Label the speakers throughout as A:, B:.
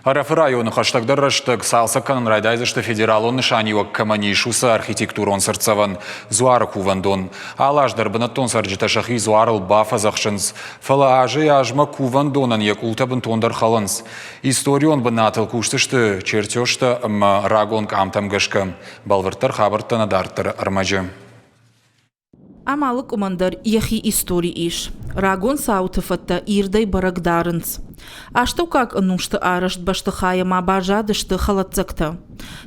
A: Арафы районы хаштагдар раштаг салсакканын райдайзышты федералон нышаниуак каманишуса архитектурон сырцаван зуары кувандон. Алаждар бынаттон сарджиташахи зуарыл бафа захшынс. Фала ажы ажма кувандонан як ултабын тондар халанс. Историон бынатыл куштышты чертёшты рагон камтам гашка. Балвыртар хабырттана дарттар армажы.
B: Амалык умандар яхи истории иш. Рагон саутыфатта ирдай барагдарынс. А что как нушты арашт баштыхая ма бажадышты халатцакта.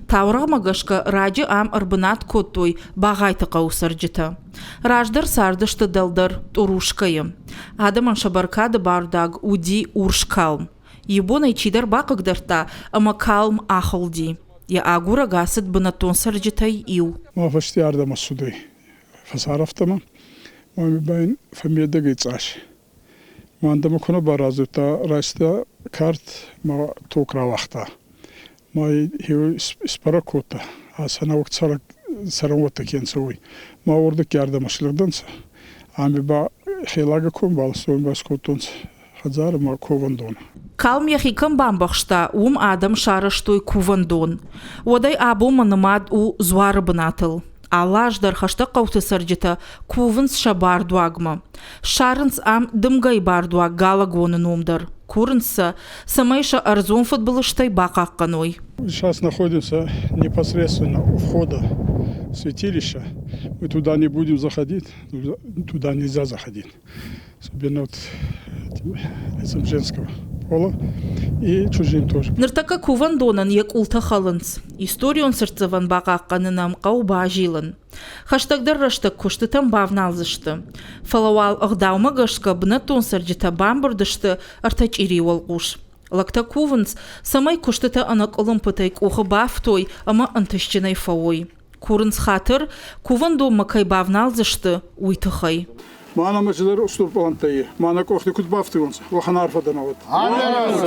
B: Таура магашка раджи ам арбынат коттой багайты каусарджита. Раждар сардышты далдар турушкайым. Адаман шабаркады бардаг уди уршкалм. Ебонай чидар бакагдарта ама калм ахолди. Я агура гасыт бынатон сарджитай ил.
C: Мафашти ардама судой. Фасарафтама, мами байн фамилия гейцаш. Мандама куна баразута раста карт ма токра вахта. Май хиу спаракота. Асана вакт сарамота кенсуй. Ма орда ярдамашылыгданса. Ами ба хелага кун балсуй баскотунс. Хазар ма ковандон.
B: Калм яхикам бамбахшта адам шараштой кувандон. Одай абу манамад у зуары бынатыл. Алаждар хашта кауты сарджита кувынс шабар дуагма. Шарынс ам дымгай бар дуаг галагоны номдар. Курынса самайша арзон футболыштай бакакканой.
C: Сейчас находимся непосредственно у входа в святилища. Мы туда не будем заходить, туда нельзя заходить. Особенно вот этим женского пола и чужим тоже.
B: Ныртака кувандонан як улта халынс. Историон сырцыван бакакканынам кауба жилын. Хаштагдар раштак куштытам бавналзышты. Фалауал агдаума гашка бнатон сарджита бамбурдышты артач ири волгуш. Лакта кувынс самай куштыта анак олымпытайк ухы бафтой ама антышчинай фауой. Курынс хатыр кувандо макай бавналзышты уйтыхай.
C: Мана мачдар устур палантайы. Мана кохты кут бафты онса. Вахан арфадан ават.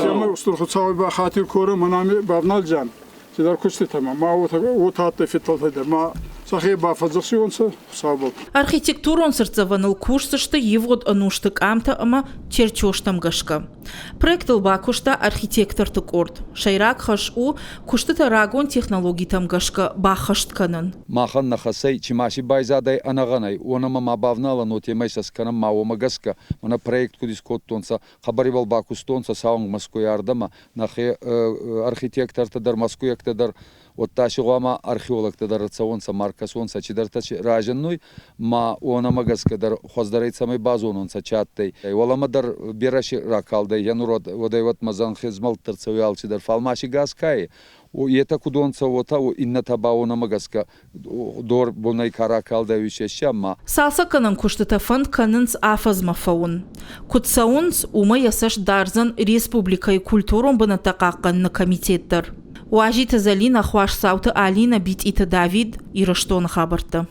C: Сема устур хутсавай ба хатир кора манами бавнал жан. Сидар кучты тама. Ма вот хатты фитталтайда. Ма сахи бафадзахси онса сабот.
B: Архитектурон сырцаваныл курсышты евод ануштык амта ама черчоштам гашка. Проектыл бакушта архитектортык орд. Шайрак хаш у куштыта рагон технологитам гашка бахаштканын.
D: Махан нахасай чимаши байзадай анаганай. Онама мабавнала нотемайсас канам маума гаска. Мана проект кудис коттонса хабаривал бакустонса саунг Москвы ардама. Нахе архитекторта дар Москвы дар вот ташигома археологта дар цаонса маркасонса чидартач раженной ма онама гаска дар хоздарайцамай базононса чаттай. Олама дар бераши ракалдай янурод водай вот мазан хизмал терцавиалчи дар фалмаши гаскай. Ета кудонца вота инна табаона магаска дор бонай каракалда вишешама.
B: Салса канан куштыта фонд канынс афазма фаун. Кутсаунс ума ясаш дарзан республикай культурон бынатакаккан на комитеттар. Уажита залина хваш сауты Алина бит ита Давид и раштон хабарта.